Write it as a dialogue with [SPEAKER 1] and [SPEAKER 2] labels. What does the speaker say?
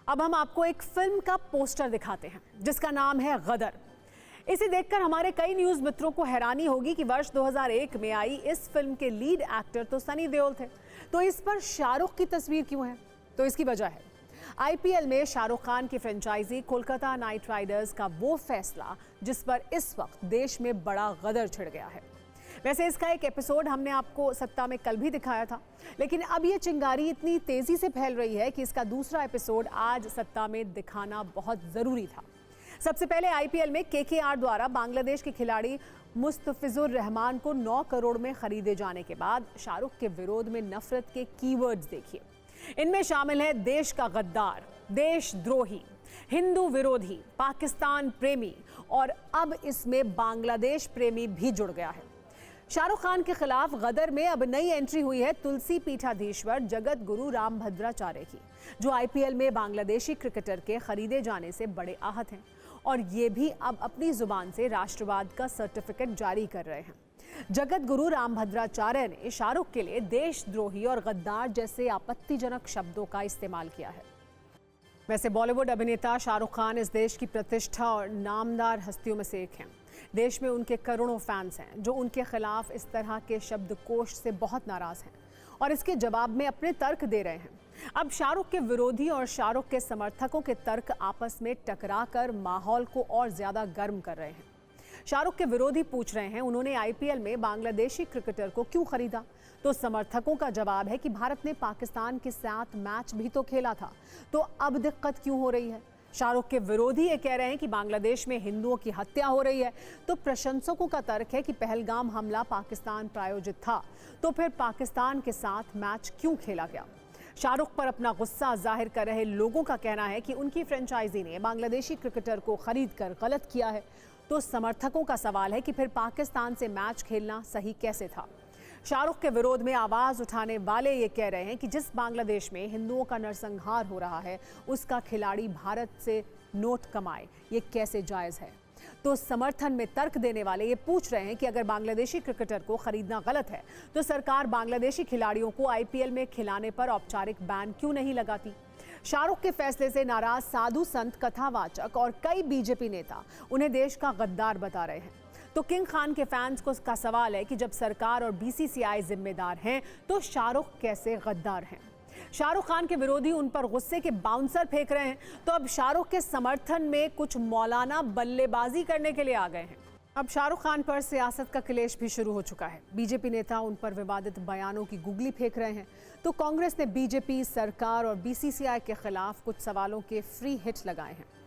[SPEAKER 1] अब हम आपको एक फिल्म का पोस्टर दिखाते हैं जिसका नाम है गदर। इसे देखकर हमारे कई न्यूज मित्रों को हैरानी होगी कि वर्ष 2001 में आई इस फिल्म के लीड एक्टर तो सनी देओल थे, तो इस पर शाहरुख की तस्वीर क्यों है? तो इसकी वजह है आईपीएल में शाहरुख खान की फ्रेंचाइजी कोलकाता नाइट राइडर्स का वो फैसला जिस पर इस वक्त देश में बड़ा गदर छिड़ गया है। वैसे इसका एक एपिसोड हमने आपको सत्ता में कल भी दिखाया था, लेकिन अब ये चिंगारी इतनी तेजी से फैल रही है कि इसका दूसरा एपिसोड आज सत्ता में दिखाना बहुत जरूरी था। सबसे पहले आईपीएल में केकेआर द्वारा बांग्लादेश के खिलाड़ी मुस्तफिजुर रहमान को 9 करोड़ में खरीदे जाने के बाद शाहरुख के विरोध में नफरत के कीवर्ड्स देखिए। इनमें शामिल है देश का गद्दार, देशद्रोही, हिंदू विरोधी, पाकिस्तान प्रेमी और अब इसमें बांग्लादेश प्रेमी भी जुड़ गया है। शाहरुख खान के खिलाफ गदर में अब नई एंट्री हुई है तुलसी पीठाधीश्वर जगत गुरु रामभद्राचार्य की, जो आईपीएल में बांग्लादेशी क्रिकेटर के खरीदे जाने से बड़े आहत हैं और ये भी अब अपनी जुबान से राष्ट्रवाद का सर्टिफिकेट जारी कर रहे हैं। जगत गुरु रामभद्राचार्य ने शाहरुख के लिए देशद्रोही और गद्दार जैसे आपत्तिजनक शब्दों का इस्तेमाल किया है। वैसे बॉलीवुड अभिनेता शाहरुख खान इस देश की प्रतिष्ठा और नामदार हस्तियों में से एक हैं। देश में उनके करोड़ों फैंस हैं जो उनके खिलाफ इस तरह के शब्दकोश से बहुत नाराज हैं और इसके जवाब में अपने तर्क दे रहे हैं। अब शाहरुख के विरोधी और शाहरुख के समर्थकों के तर्क आपस में टकराकर माहौल को और ज्यादा गर्म कर रहे हैं। शाहरुख के विरोधी पूछ रहे हैं उन्होंने आईपीएल में बांग्लादेशी क्रिकेटर को क्यों खरीदा, तो समर्थकों का जवाब है कि भारत ने पाकिस्तान के साथ मैच भी तो खेला था, तो अब दिक्कत क्यों हो रही है। शाहरुख के विरोधी ये कह रहे हैं कि बांग्लादेश में हिंदुओं की हत्या हो रही है, तो प्रशंसकों का तर्क है कि पहलगाम हमला पाकिस्तान प्रायोजित था, तो फिर पाकिस्तान के साथ मैच क्यों खेला गया। शाहरुख पर अपना गुस्सा जाहिर कर रहे लोगों का कहना है कि उनकी फ्रेंचाइजी ने बांग्लादेशी क्रिकेटर को खरीद कर गलत किया है, तो समर्थकों का सवाल है कि फिर पाकिस्तान से मैच खेलना सही कैसे था। शाहरुख के विरोध में आवाज उठाने वाले ये कह रहे हैं कि जिस बांग्लादेश में हिंदुओं का नरसंहार हो रहा है उसका खिलाड़ी भारत से नोट कमाए, ये कैसे जायज है। तो समर्थन में तर्क देने वाले ये पूछ रहे हैं कि अगर बांग्लादेशी क्रिकेटर को खरीदना गलत है तो सरकार बांग्लादेशी खिलाड़ियों को आईपीएल में खिलाने पर औपचारिक बैन क्यों नहीं लगाती। शाहरुख के फैसले से नाराज साधु संत, कथावाचक और कई बीजेपी नेता उन्हें देश का गद्दार बता रहे हैं। तो किंग खान के फैंस को इसका सवाल है कि जब सरकार और बीसीसीआई जिम्मेदार हैं तो शाहरुख कैसे गद्दार हैं। शाहरुख खान के विरोधी उन पर गुस्से के बाउंसर फेंक रहे हैं, तो अब शाहरुख के समर्थन में कुछ मौलाना बल्लेबाजी करने के लिए आ गए हैं। अब शाहरुख खान पर सियासत का क्लेश भी शुरू हो चुका है। बीजेपी नेता उन पर विवादित बयानों की गुगली फेंक रहे हैं, तो कांग्रेस ने बीजेपी सरकार और बीसीसीआई के खिलाफ कुछ सवालों के फ्री हिट लगाए हैं।